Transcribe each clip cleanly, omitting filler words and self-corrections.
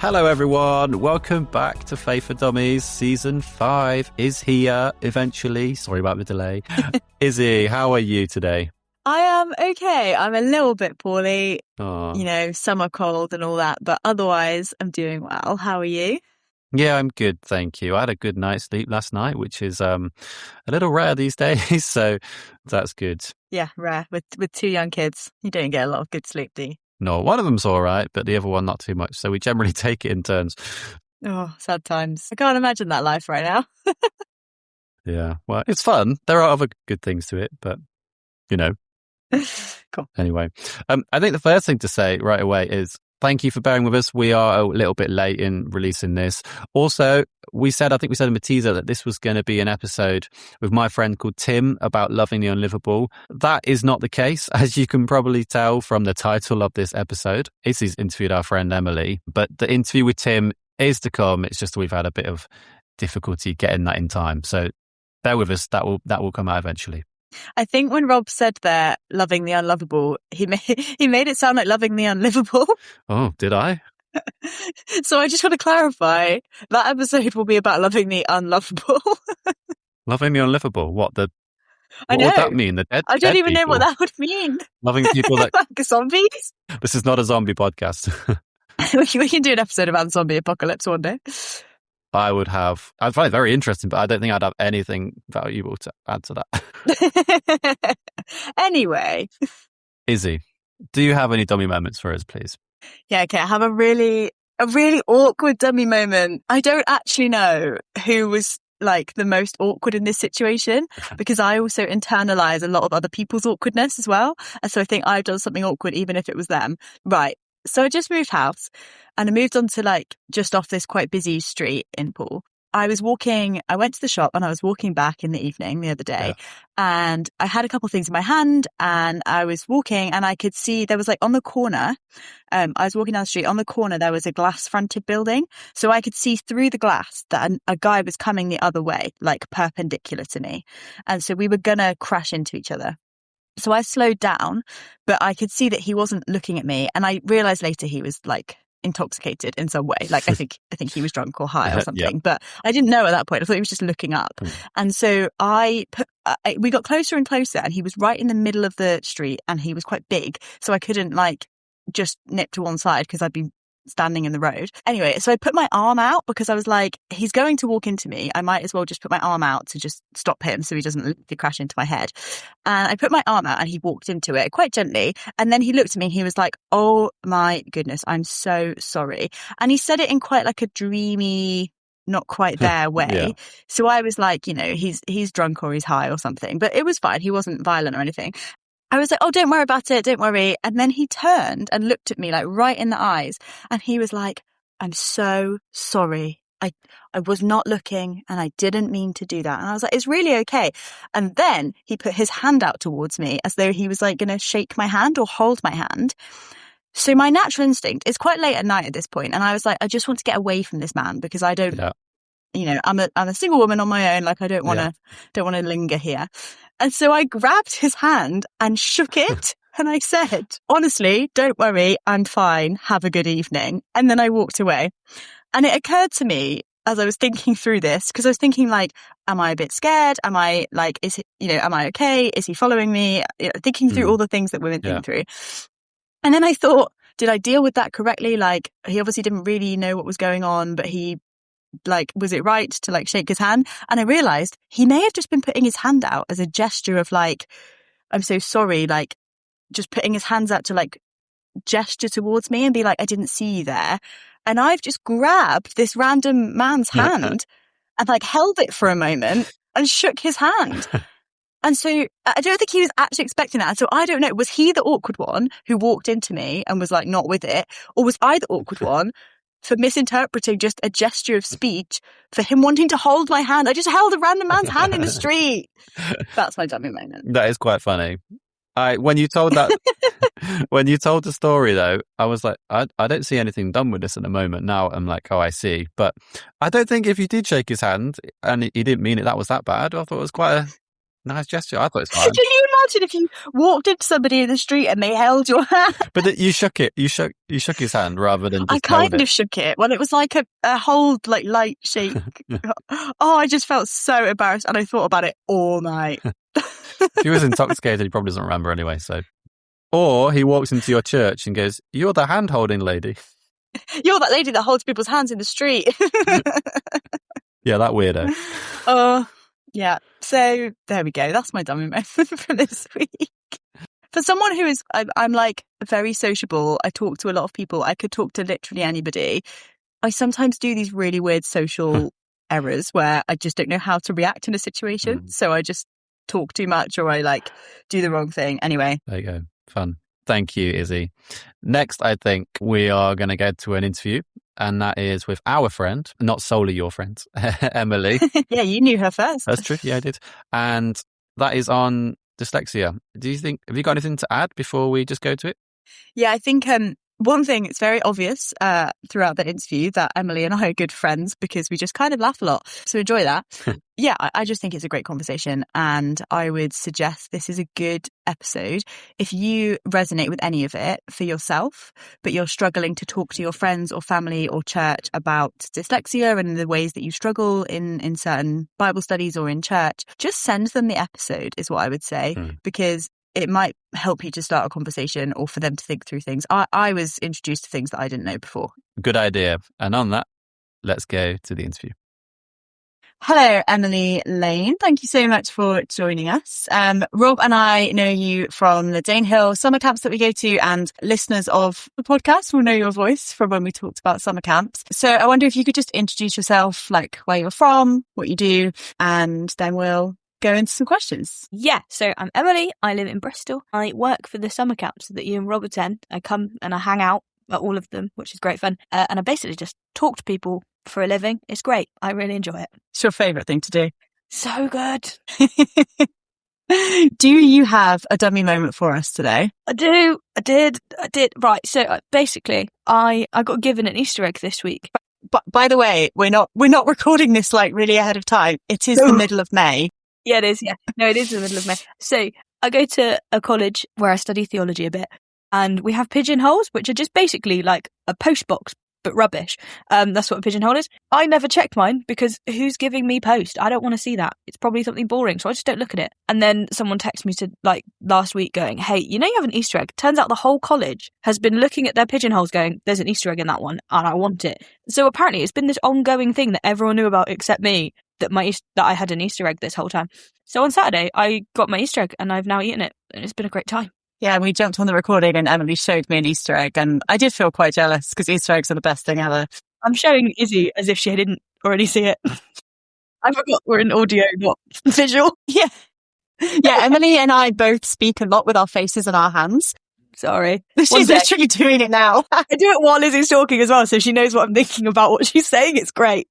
Hello everyone, welcome back to Faith for Dummies. Season 5 is here eventually. Sorry about the delay. Izzie, how are you today? I am okay. I'm a little bit poorly, Oh. Summer cold and all that, but otherwise I'm doing well. How are you? Yeah, I'm good, thank you. I had a good night's sleep last night, which is a little rare these days, so that's good. Yeah, rare. With 2 young kids, you don't get a lot of good sleep, do you? No, one of them's all right, but the other one not too much, so we generally take it in turns. Oh, sad times. I can't imagine that life right now. Yeah, well, it's fun. There are other good things to it, but, Cool. Anyway, I think the first thing to say right away is thank you for bearing with us. We are a little bit late in releasing this. Also, I think we said in the teaser that this was going to be an episode with my friend called Tim about loving the unlivable. That is not the case, as you can probably tell from the title of this episode. Izzie's interviewed our friend Emily, but the interview with Tim is to come. It's just we've had a bit of difficulty getting that in time. So bear with us. That will come out eventually. I think when Rob said there, loving the unlovable, he made it sound like loving the unlivable. Oh, did I? So I just want to clarify, that episode will be about loving the unlovable. Loving the unlivable? What would that mean? The dead I don't even people? know what that would mean. Loving people that... like zombies? This is not a zombie podcast. We can do an episode about the zombie apocalypse one day. I'd find it very interesting, but I don't think I'd have anything valuable to add to that. Anyway. Izzie, do you have any dummy moments for us, please? Yeah, okay. I have a really awkward dummy moment. I don't actually know who was like the most awkward in this situation, because I also internalize a lot of other people's awkwardness as well. And so I think I've done something awkward even if it was them. Right. So I just moved house and I moved on to like just off this quite busy street in Poole. I went to the shop and I was walking back in the evening the other day, and I had a couple of things in my hand and I was walking and I could see there was like on the corner, I was walking down the street, on the corner there was a glass fronted building. So I could see through the glass that a guy was coming the other way, like perpendicular to me. And so we were going to crash into each other. So I slowed down, but I could see that he wasn't looking at me. And I realized later he was like intoxicated in some way. Like I think he was drunk or high or something, but I didn't know at that point. I thought he was just looking up. And so we got closer and closer, and he was right in the middle of the street and he was quite big. So I couldn't like just nip to one side because I'd be standing in the road. Anyway, so I put my arm out because I was like, he's going to walk into me. I might as well just put my arm out to just stop him so he doesn't crash into my head. And I put my arm out and he walked into it quite gently. And then he looked at me and he was like, oh my goodness, I'm so sorry. And he said it in quite like a dreamy, not quite there way. Yeah. So I was like, he's drunk or he's high or something, but it was fine. He wasn't violent or anything. I was like, oh, don't worry about it. Don't worry. And then he turned and looked at me like right in the eyes. And he was like, I'm so sorry. I was not looking and I didn't mean to do that. And I was like, it's really okay. And then he put his hand out towards me as though he was like going to shake my hand or hold my hand. So my natural instinct, it's quite late at night at this point, and I was like, I just want to get away from this man because I don't, I'm a single woman on my own. Like I don't want to linger here. And so I grabbed his hand and shook it. And I said, honestly, don't worry. I'm fine. Have a good evening. And then I walked away. And it occurred to me as I was thinking through this, because I was thinking like, am I a bit scared? Am I like, am I okay? Is he following me? Thinking through all the things that women think through. And then I thought, did I deal with that correctly? Like he obviously didn't really know what was going on, but he was it right to like shake his hand? And I realized he may have just been putting his hand out as a gesture of like, I'm so sorry, like just putting his hands out to like gesture towards me and be like, I didn't see you there. And I've just grabbed this random man's hand and like held it for a moment and shook his hand. And so I don't think he was actually expecting that. And so I don't know, was he the awkward one who walked into me and was like not with it? Or was I the awkward one for misinterpreting just a gesture of speech for him wanting to hold my hand? I just held a random man's hand in the street. That's my dummy moment. That is quite funny. When you told the story though, I was like, I don't see anything done with this at the moment. Now I'm like, oh, I see. But I don't think if you did shake his hand and he didn't mean it, that was that bad. I thought it was quite Nice gesture. I thought it's Can fine. you imagine if you walked into somebody in the street and they held your hand? But you shook it. You shook his hand rather than I just held kind it. of shook it. Well, it was like a hold, like light shake. Oh, I just felt so embarrassed, and I thought about it all night. If he was intoxicated, he probably doesn't remember anyway. So, or he walks into your church and goes, "You're the hand-holding lady." You're that lady that holds people's hands in the street. Yeah, that weirdo. Oh, yeah. So there we go. That's my dummy moment for this week. For someone who is, I'm like very sociable. I talk to a lot of people. I could talk to literally anybody. I sometimes do these really weird social errors where I just don't know how to react in a situation. So I just talk too much, or I like do the wrong thing. Anyway. There you go. Fun. Thank you, Izzie. Next, I think we are going to go to an interview, and that is with our friend, not solely your friend, Emily. Yeah, you knew her first. That's true. Yeah, I did. And that is on dyslexia. Have you got anything to add before we just go to it? Yeah, I think one thing, it's very obvious throughout the interview that Emily and I are good friends because we just kind of laugh a lot. So enjoy that. Yeah, I just think it's a great conversation, and I would suggest this is a good episode if you resonate with any of it for yourself, but you're struggling to talk to your friends or family or church about dyslexia and the ways that you struggle in certain Bible studies or in church. Just send them the episode is what I would say, because it might help you to start a conversation or for them to think through things. I was introduced to things that I didn't know before. Good idea. And on that, let's go to the interview. Hello, Emily Lane. Thank you so much for joining us. Rob and I know you from the Danehill summer camps that we go to, and listeners of the podcast will know your voice from when we talked about summer camps. So I wonder if you could just introduce yourself, like where you're from, what you do, and then we'll go into some questions. Yeah, so I'm Emily. I live in Bristol. I work for the summer camps that you and Rob attend. I come and I hang out at all of them, which is great fun. And I basically just talk to people for a living. It's great. I really enjoy it. It's your favourite thing to do. So good. Do you have a dummy moment for us today? I do. I did. Right. So basically, I got given an Easter egg this week. But by the way, we're not recording this like really ahead of time. It is the middle of May. Yeah, it is. Yeah. No, it is the middle of May. So I go to a college where I study theology a bit, and we have pigeonholes, which are just basically like a post box, but rubbish. That's what a pigeonhole is. I never checked mine because who's giving me post? I don't want to see that. It's probably something boring, so I just don't look at it. And then someone texted me last week going, hey, you know you have an Easter egg. Turns out the whole college has been looking at their pigeonholes going, there's an Easter egg in that one, and I want it. So apparently it's been this ongoing thing that everyone knew about except me, that I had an Easter egg this whole time. So on Saturday, I got my Easter egg and I've now eaten it, and it's been a great time. Yeah, we jumped on the recording and Emily showed me an Easter egg, and I did feel quite jealous because Easter eggs are the best thing ever. I'm showing Izzie as if she didn't already see it. I forgot we're in audio, not visual. Yeah. Yeah, Emily and I both speak a lot with our faces and our hands. Sorry. She's literally doing it now. I do it while Izzie's talking as well, so she knows what I'm thinking about what she's saying. It's great.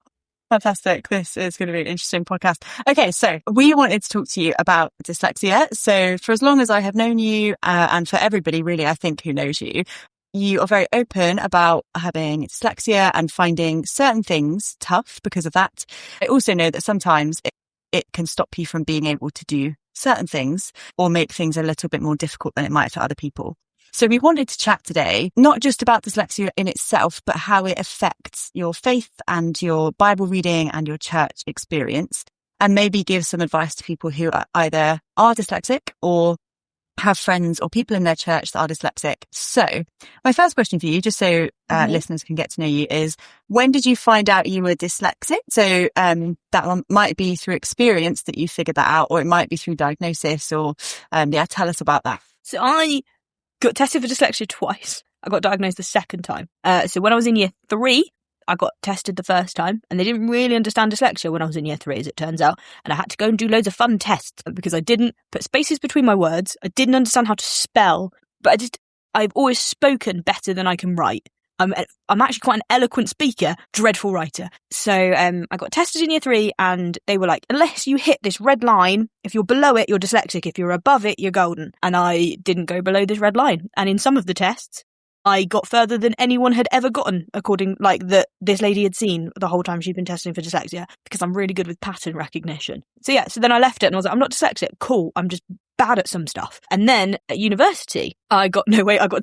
Fantastic. This is going to be an interesting podcast. Okay, so we wanted to talk to you about dyslexia. So for as long as I have known you, and for everybody really, I think, who knows you, you are very open about having dyslexia and finding certain things tough because of that. I also know that sometimes it can stop you from being able to do certain things or make things a little bit more difficult than it might for other people. So we wanted to chat today, not just about dyslexia in itself, but how it affects your faith and your Bible reading and your church experience, and maybe give some advice to people who either are dyslexic or have friends or people in their church that are dyslexic. So my first question for you, just so listeners can get to know you, is when did you find out you were dyslexic? So that one might be through experience that you figured that out, or it might be through diagnosis, or tell us about that. So I got tested for dyslexia twice. I got diagnosed the second time. So when I was in year 3, I got tested the first time, and they didn't really understand dyslexia when I was in year 3, as it turns out. And I had to go and do loads of fun tests because I didn't put spaces between my words. I didn't understand how to spell, but I've always spoken better than I can write. I'm actually quite an eloquent speaker, dreadful writer. So I got tested in year 3, and they were like, unless you hit this red line, if you're below it, you're dyslexic. If you're above it, you're golden. And I didn't go below this red line. And in some of the tests, I got further than anyone had ever gotten, according that this lady had seen the whole time she'd been testing for dyslexia, because I'm really good with pattern recognition. So then I left it and I was like, I'm not dyslexic. Cool. I'm just bad at some stuff. And then at university, I got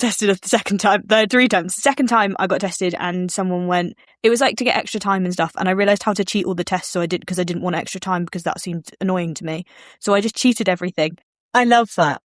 tested the second time, 3 times. The second time I got tested and someone went, it was like to get extra time and stuff. And I realized how to cheat all the tests. So I did, because I didn't want extra time because that seemed annoying to me. So I just cheated everything. I love that.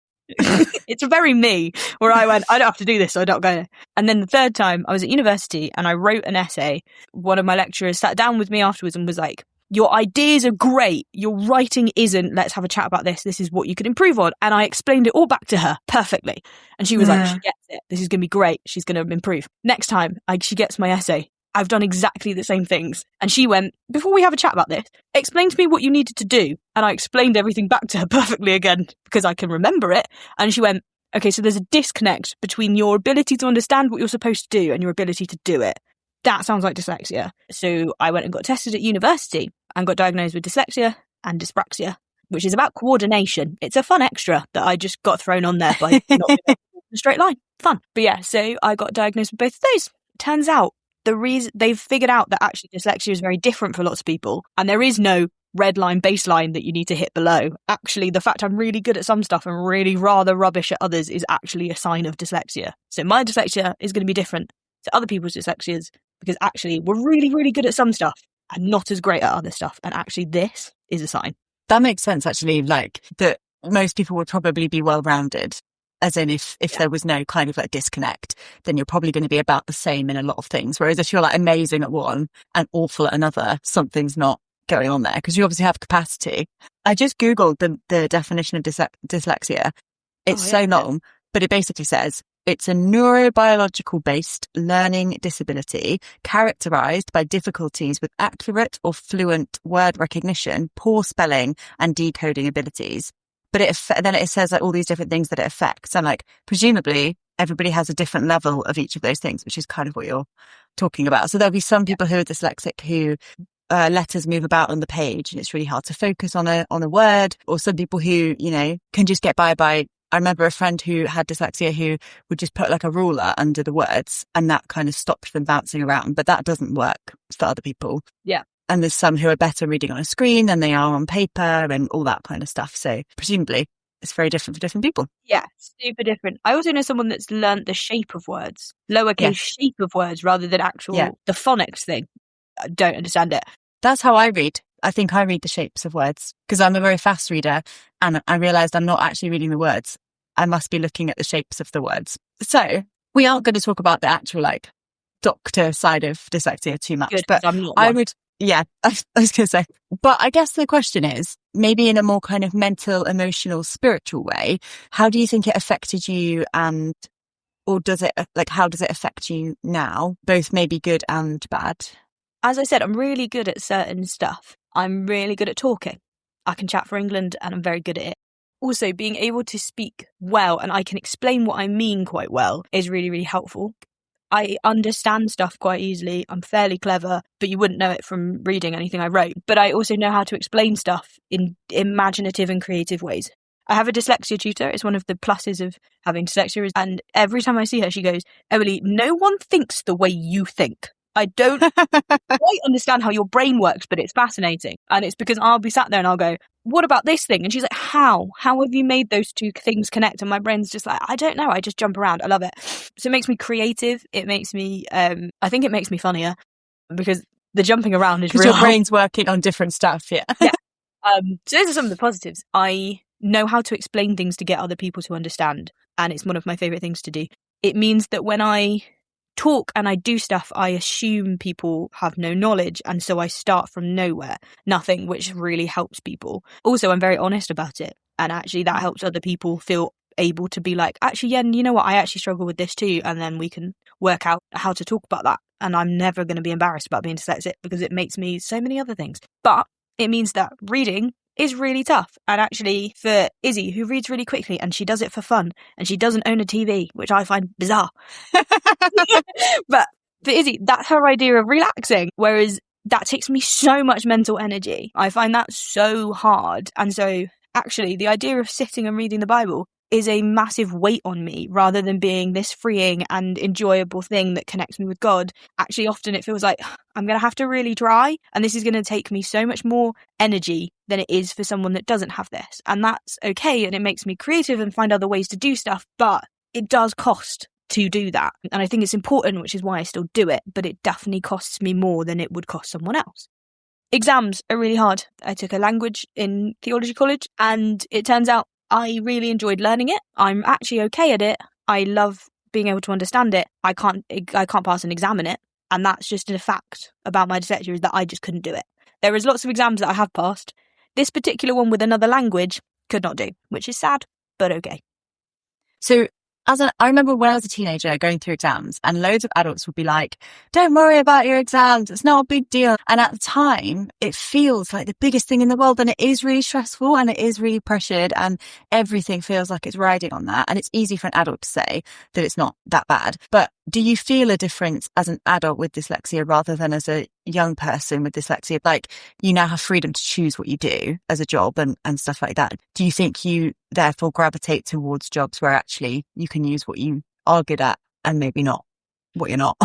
It's very me, where I went, I don't have to do this, so I don't go. And then the third time I was at university and I wrote an essay. One of my lecturers sat down with me afterwards and was like, your ideas are great, your writing isn't, let's have a chat about this is what you could improve on. And I explained it all back to her perfectly, and she was like, she gets it, this is going to be great, she's going to improve. Next time she gets my essay, I've done exactly the same things. And she went, before we have a chat about this, explain to me what you needed to do. And I explained everything back to her perfectly again, because I can remember it. And she went, okay, so there's a disconnect between your ability to understand what you're supposed to do and your ability to do it. That sounds like dyslexia. So I went and got tested at university and got diagnosed with dyslexia and dyspraxia, which is about coordination. It's a fun extra that I just got thrown on there by not being able to walk in a straight line. Fun. But yeah, so I got diagnosed with both of those. Turns out, the reason they've figured out that actually dyslexia is very different for lots of people, and there is no red line baseline that you need to hit below. Actually, the fact I'm really good at some stuff and really rather rubbish at others is actually a sign of dyslexia. So my dyslexia is going to be different to other people's dyslexias, because actually we're really, really good at some stuff and not as great at other stuff. And actually this is a sign. That makes sense, actually, that most people would probably be well-rounded. As in, if there was no kind of disconnect, then you're probably going to be about the same in a lot of things. Whereas if you're amazing at one and awful at another, something's not going on there, because you obviously have capacity. I just Googled the definition of dyslexia. It's so long, but it basically says it's a neurobiological based learning disability characterized by difficulties with accurate or fluent word recognition, poor spelling and decoding abilities. But then it says all these different things that it affects. And presumably everybody has a different level of each of those things, which is kind of what you're talking about. So there'll be some people who are dyslexic who letters move about on the page and it's really hard to focus on a word, or some people who, can just get by. I remember a friend who had dyslexia who would just put a ruler under the words and that kind of stopped them bouncing around. But that doesn't work for other people. Yeah. And there's some who are better reading on a screen than they are on paper and all that kind of stuff. So presumably it's very different for different people. Yeah, super different. I also know someone that's learnt the shape of words, lowercase shape of words rather than the phonics thing. I don't understand it. That's how I read. I think I read the shapes of words because I'm a very fast reader, and I realised I'm not actually reading the words. I must be looking at the shapes of the words. So we aren't going to talk about the actual doctor side of dyslexia too much. Good, but I'm not I one. would, I was going to say, but I guess the question is, maybe in a more kind of mental, emotional, spiritual way, how do you think it affected you, or does it, how does it affect you now, both maybe good and bad? As I said, I'm really good at certain stuff. I'm really good at talking. I can chat for England and I'm very good at it. Also, being able to speak well and I can explain what I mean quite well is really, really helpful. I understand stuff quite easily. I'm fairly clever, but you wouldn't know it from reading anything I wrote. But I also know how to explain stuff in imaginative and creative ways. I have a dyslexia tutor. It's one of the pluses of having dyslexia. And every time I see her, she goes, Emily, no one thinks the way you think. I don't quite understand how your brain works, but it's fascinating. And it's because I'll be sat there and I'll go, what about this thing? And she's like, how? How have you made those two things connect? And my brain's just like, I don't know. I just jump around. I love it. So it makes me creative. It makes me, I think it makes me funnier because the jumping around is real. Because your brain's working on different stuff. Yeah. Yeah. So those are some of the positives. I know how to explain things to get other people to understand. And it's one of my favorite things to do. It means that when I talk and I do stuff, I assume people have no knowledge, and so I start from nowhere, nothing, which really helps people. Also, I'm very honest about it, and actually that helps other people feel able to be like, actually, yeah, you know what, I actually struggle with this too, and then we can work out how to talk about that. And I'm never going to be embarrassed about being dyslexic because it makes me so many other things. But it means that reading is really tough. And actually for Izzie, who reads really quickly and she does it for fun and she doesn't own a TV, which I find bizarre. But for Izzie, that's her idea of relaxing. Whereas that takes me so much mental energy. I find that so hard. And so actually the idea of sitting and reading the Bible is a massive weight on me rather than being this freeing and enjoyable thing that connects me with God. Actually, often it feels like I'm going to have to really try, and this is going to take me so much more energy than it is for someone that doesn't have this. And that's okay, and it makes me creative and find other ways to do stuff, but it does cost to do that. And I think it's important, which is why I still do it, but it definitely costs me more than it would cost someone else. Exams are really hard. I took a language in theology college, and it turns out I really enjoyed learning it. I'm actually okay at it. I love being able to understand it. I can't pass an exam in it. And that's just a fact about my dyslexia, is that I just couldn't do it. There is lots of exams that I have passed. This particular one with another language could not do, which is sad, but okay. So I remember when I was a teenager going through exams, and loads of adults would be like, don't worry about your exams, it's not a big deal. And at the time, it feels like the biggest thing in the world, and it is really stressful and it is really pressured, and everything feels like it's riding on that. And it's easy for an adult to say that it's not that bad. But do you feel a difference as an adult with dyslexia rather than as a young person with dyslexia? Like, you now have freedom to choose what you do as a job and stuff like that. Do you think you therefore gravitate towards jobs where actually you can use what you are good at and maybe not what you're not?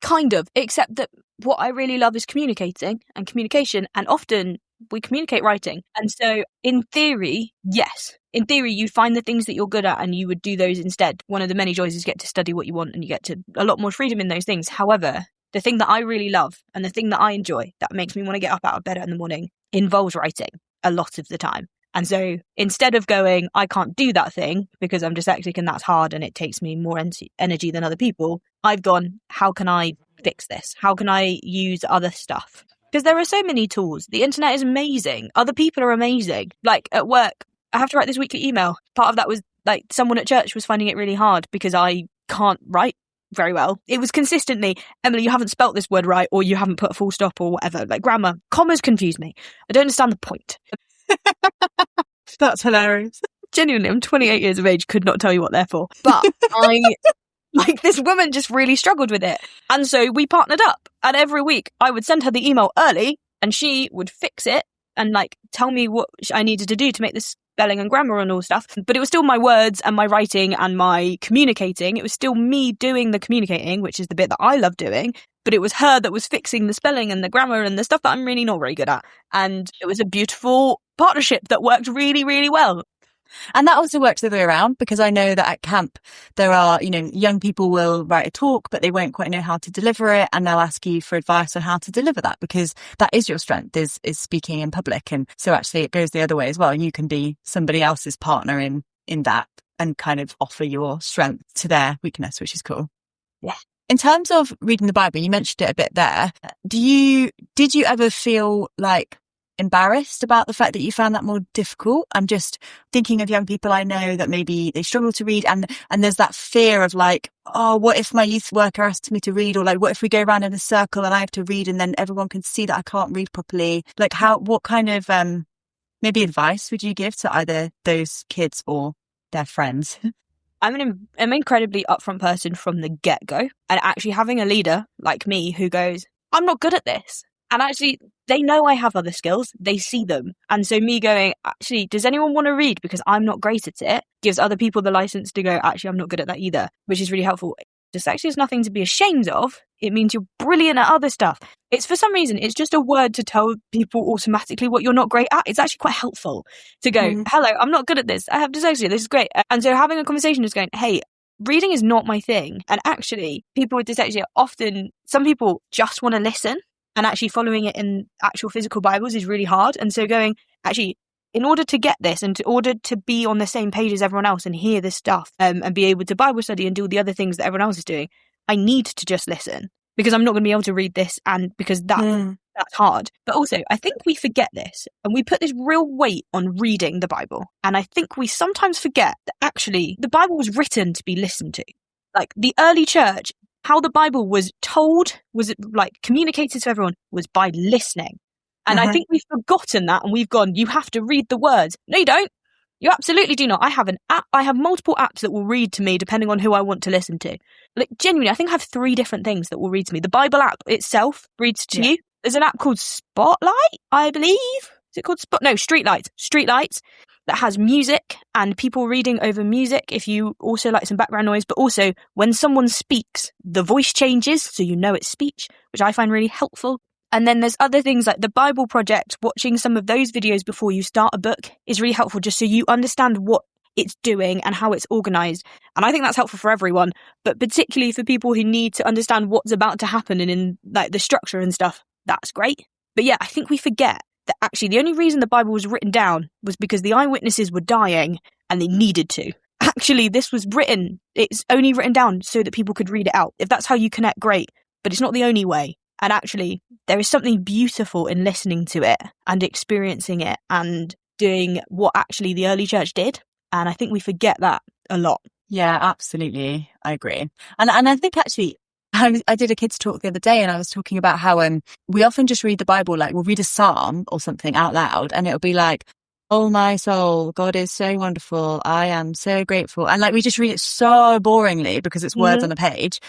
Kind of, except that what I really love is communicating and communication, and often we communicate writing. And so in theory, yes. In theory, you'd find the things that you're good at and you would do those instead. One of the many joys is you get to study what you want and you get to a lot more freedom in those things. However, the thing that I really love and the thing that I enjoy that makes me want to get up out of bed in the morning involves writing a lot of the time. And so instead of going, I can't do that thing because I'm dyslexic and that's hard and it takes me more energy than other people, I've gone, how can I fix this? How can I use other stuff? Because there are so many tools. The internet is amazing. Other people are amazing. Like at work, I have to write this weekly email. Part of that was like someone at church was finding it really hard because I can't write very well. It was consistently, Emily, you haven't spelt this word right, or you haven't put a full stop or whatever. Like grammar, commas confuse me. I don't understand the point. That's hilarious. Genuinely, I'm 28 years of age, could not tell you what they're for. But this woman just really struggled with it. And so we partnered up. And every week I would send her the email early and she would fix it and like tell me what I needed to do to make this spelling and grammar and all stuff. But it was still my words and my writing and my communicating. It was still me doing the communicating, which is the bit that I love doing. But it was her that was fixing the spelling and the grammar and the stuff that I'm really not very good at. And it was a beautiful partnership that worked really, really well. And that also works the other way around, because I know that at camp there are, young people will write a talk, but they won't quite know how to deliver it. And they'll ask you for advice on how to deliver that, because that is your strength, is speaking in public. And so actually it goes the other way as well. You can be somebody else's partner in that and kind of offer your strength to their weakness, which is cool. Yeah. In terms of reading the Bible, you mentioned it a bit there. Did you ever feel like embarrassed about the fact that you found that more difficult? I'm just thinking of young people I know that maybe they struggle to read, and there's that fear of like, oh, what if my youth worker asks me to read, or like, what if we go around in a circle and I have to read and then everyone can see that I can't read properly? Like, what kind of maybe advice would you give to either those kids or their friends? I'm an incredibly upfront person from the get-go, and actually having a leader like me who goes, I'm not good at this. And actually, they know I have other skills. They see them. And so me going, actually, does anyone want to read? Because I'm not great at it, gives other people the license to go, actually, I'm not good at that either, which is really helpful. Dyslexia is nothing to be ashamed of. It means you're brilliant at other stuff. It's for some reason, it's just a word to tell people automatically what you're not great at. It's actually quite helpful to go, hello, I'm not good at this. I have dyslexia. This is great. And so having a conversation is going, hey, reading is not my thing. And actually, people with dyslexia often, some people just want to listen. And actually following it in actual physical Bibles is really hard. And so going, actually, in order to get this and in order to be on the same page as everyone else and hear this stuff and be able to Bible study and do the other things that everyone else is doing, I need to just listen, because I'm not going to be able to read this, and because that's hard. But also, I think we forget this and we put this real weight on reading the Bible. And I think we sometimes forget that actually the Bible was written to be listened to. Like the early church, how the Bible was told, was like communicated to everyone, was by listening. And I think we've forgotten that, and we've gone, you have to read the words. No, you don't. You absolutely do not. I have an app. I have multiple apps that will read to me depending on who I want to listen to. Like genuinely, I think I have 3 different things that will read to me. The Bible app itself reads to you. There's an app called Spotlight, I believe. Is it called Streetlights. Streetlights. that has music and people reading over music if you also like some background noise, but also when someone speaks, the voice changes so you know it's speech, which I find really helpful. And then there's other things like the Bible Project. Watching some of those videos before you start a book is really helpful just so you understand what it's doing and how it's organized. And I think that's helpful for everyone, but particularly for people who need to understand what's about to happen and in like the structure and stuff. That's great. But yeah, I think we forget that actually the only reason the Bible was written down was because the eyewitnesses were dying and they needed to. Actually, this was written, it's only written down so that people could read it out. If that's how you connect, great. But it's not the only way. And actually, there is something beautiful in listening to it and experiencing it and doing what actually the early church did. And I think we forget that a lot. Yeah, absolutely. I agree. And I think actually, I did a kids talk the other day and I was talking about how we often just read the Bible, like we'll read a psalm or something out loud and it'll be like, oh my soul, God is so wonderful. I am so grateful. And like we just read it so boringly because it's words on a page.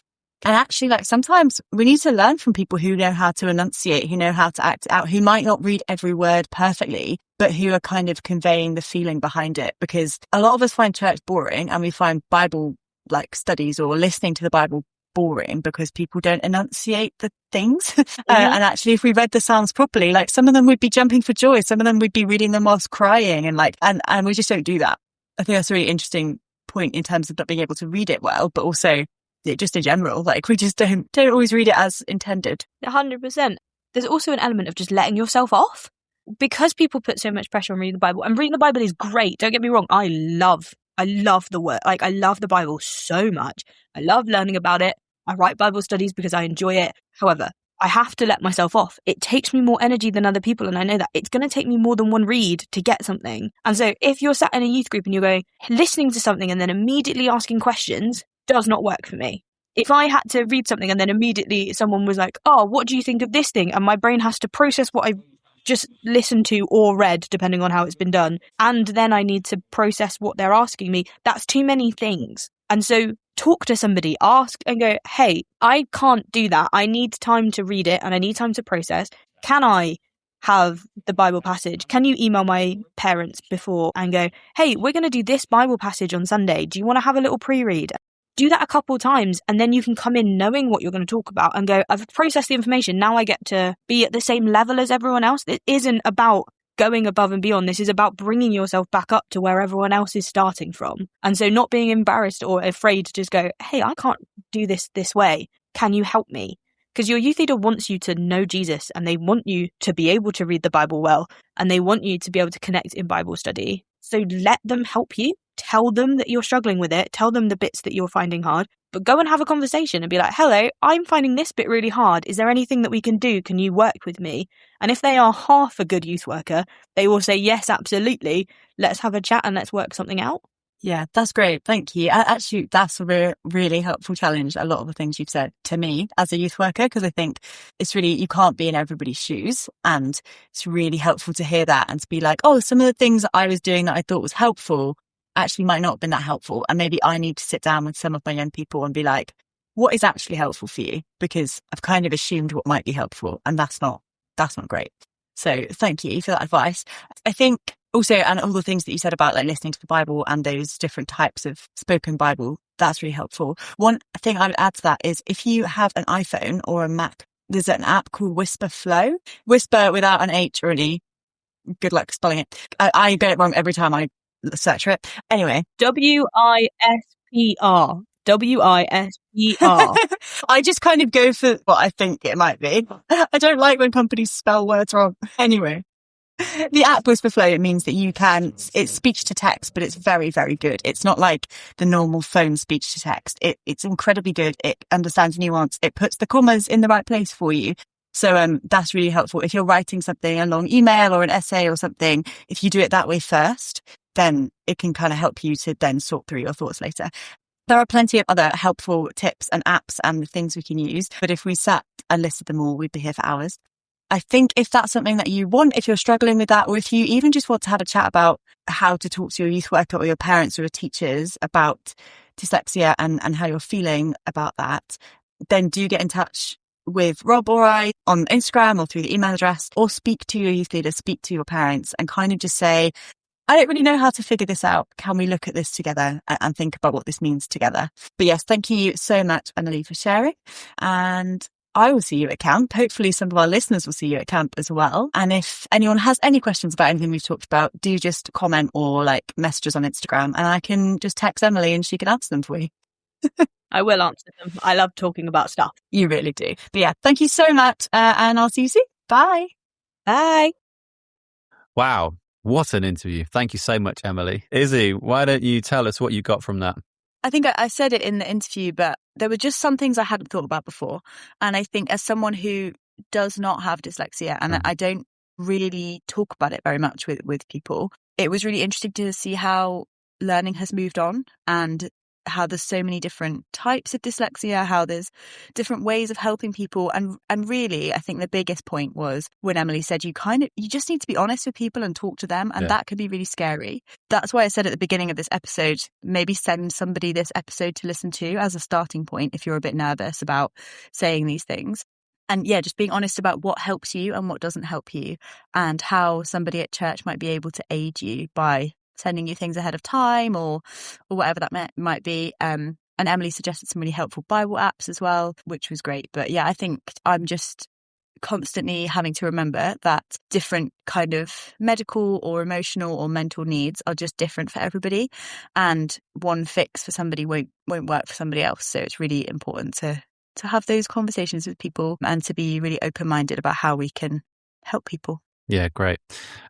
And actually, like sometimes we need to learn from people who know how to enunciate, who know how to act it out, who might not read every word perfectly, but who are kind of conveying the feeling behind it. Because a lot of us find church boring and we find Bible like studies or listening to the Bible boring because people don't enunciate the things. And actually, if we read the Psalms properly, like some of them would be jumping for joy, some of them would be reading them whilst crying, and like, and we just don't do that. I think that's a really interesting point in terms of not being able to read it well, but also just in general, like we just don't always read it as intended. 100%. There's also an element of just letting yourself off because people put so much pressure on reading the Bible. And reading the Bible is great. Don't get me wrong. I love the word. Like I love the Bible so much. I love learning about it. I write Bible studies because I enjoy it. However, I have to let myself off. It takes me more energy than other people. And I know that it's going to take me more than one read to get something. And so if you're sat in a youth group and you're going, listening to something and then immediately asking questions does not work for me. If I had to read something and then immediately someone was like, oh, what do you think of this thing? And my brain has to process what I've just listened to or read, depending on how it's been done. And then I need to process what they're asking me. That's too many things. And so talk to somebody, ask and go, hey, I can't do that. I need time to read it and I need time to process. Can I have the Bible passage? Can you email my parents before and go, hey, we're going to do this Bible passage on Sunday. Do you want to have a little pre-read? Do that a couple of times and then you can come in knowing what you're going to talk about and go, I've processed the information. Now I get to be at the same level as everyone else. It isn't about going above and beyond. This is about bringing yourself back up to where everyone else is starting from. And so not being embarrassed or afraid to just go, hey, I can't do this way. Can you help me? Because your youth leader wants you to know Jesus and they want you to be able to read the Bible well and they want you to be able to connect in Bible study. So let them help you. Tell them that you're struggling with it. Tell them the bits that you're finding hard. But go and have a conversation and be like, hello, I'm finding this bit really hard. Is there anything that we can do? Can you work with me? And if they are half a good youth worker, they will say, yes, absolutely. Let's have a chat and let's work something out. Yeah, that's great. Thank you. Actually, that's a really helpful challenge. A lot of the things you've said to me as a youth worker, because I think it's really, you can't be in everybody's shoes. And it's really helpful to hear that and to be like, oh, some of the things that I was doing that I thought was helpful actually might not have been that helpful. And maybe I need to sit down with some of my young people and be like, what is actually helpful for you? Because I've kind of assumed what might be helpful and that's not great. So thank you for that advice. I think also, and all the things that you said about like listening to the Bible and those different types of spoken Bible, that's really helpful. One thing I would add to that is if you have an iPhone or a Mac, there's an app called Whisper Flow. Whisper without an H or an E. Good luck spelling it. I get it wrong every time I search for it. Anyway. WISPR. WISPR. I just kind of go for what I think it might be. I don't like when companies spell words wrong. Anyway. The app Whisper Flow, it means that you can, it's speech to text, but it's very, very good. It's not like the normal phone speech to text. It's incredibly good. It understands nuance. It puts the commas in the right place for you. So that's really helpful. If you're writing something, a long email or an essay or something, if you do it that way first, then it can kind of help you to then sort through your thoughts later. There are plenty of other helpful tips and apps and things we can use. But if we sat and listed them all, we'd be here for hours. I think if that's something that you want, if you're struggling with that, or if you even just want to have a chat about how to talk to your youth worker or your parents or your teachers about dyslexia and how you're feeling about that, then do get in touch with Rob or I on Instagram or through the email address, or speak to your youth leader, speak to your parents and kind of just say, I don't really know how to figure this out. Can we look at this together and think about what this means together? But yes, thank you so much, Emily, for sharing. And I will see you at camp. Hopefully some of our listeners will see you at camp as well. And if anyone has any questions about anything we've talked about, do just comment or message us on Instagram, and I can just text Emily and she can answer them for you. I will answer them. I love talking about stuff. You really do. But yeah, thank you so much. And I'll see you soon. Bye. Bye. Wow. What an interview. Thank you so much, Emily. Izzie, why don't you tell us what you got from that? I think I said it in the interview, but there were just some things I hadn't thought about before. And I think as someone who does not have dyslexia, and I don't really talk about it very much with people, it was really interesting to see how learning has moved on and how there's so many different types of dyslexia, how there's different ways of helping people. And really, I think the biggest point was when Emily said you just need to be honest with people and talk to them. And that could be really scary. That's why I said at the beginning of this episode, maybe send somebody this episode to listen to as a starting point if you're a bit nervous about saying these things. And yeah, just being honest about what helps you and what doesn't help you, and how somebody at church might be able to aid you by sending you things ahead of time or whatever that might be. And Emily suggested some really helpful Bible apps as well, which was great. But yeah, I think I'm just constantly having to remember that different kind of medical or emotional or mental needs are just different for everybody. And one fix for somebody won't work for somebody else. So it's really important to have those conversations with people and to be really open-minded about how we can help people. Yeah, great.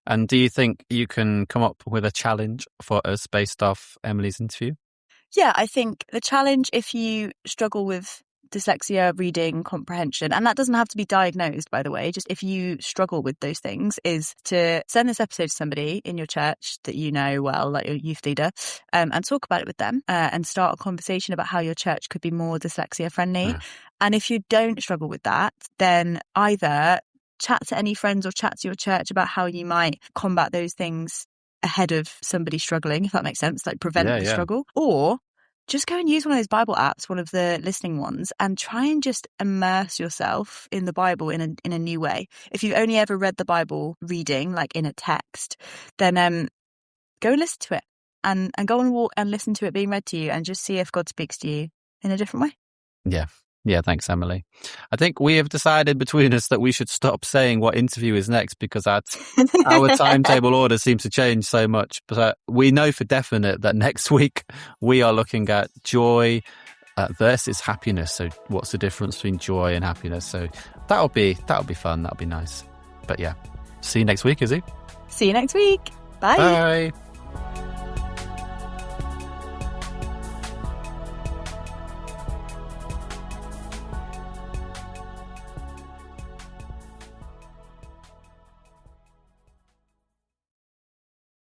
And do you think you can come up with a challenge for us based off Emily's interview? Yeah, I think the challenge, if you struggle with dyslexia, reading, comprehension, and that doesn't have to be diagnosed, by the way, just if you struggle with those things, is to send this episode to somebody in your church that you know well, like your youth leader, and talk about it with them and start a conversation about how your church could be more dyslexia friendly. And if you don't struggle with that, then either chat to any friends or chat to your church about how you might combat those things ahead of somebody struggling, if that makes sense, prevent the struggle. Or just go and use one of those Bible apps, one of the listening ones, and try and just immerse yourself in the Bible in a new way. If you've only ever read the Bible reading, in a text, then go and listen to it and go on a walk and listen to it being read to you and just see if God speaks to you in a different way. Yeah. Yeah, thanks, Emily. I think we have decided between us that we should stop saying what interview is next because our timetable order seems to change so much. But we know for definite that next week we are looking at joy versus happiness. So what's the difference between joy and happiness? So that'll be fun. That'll be nice. But yeah, see you next week, Izzie. See you next week. Bye. Bye.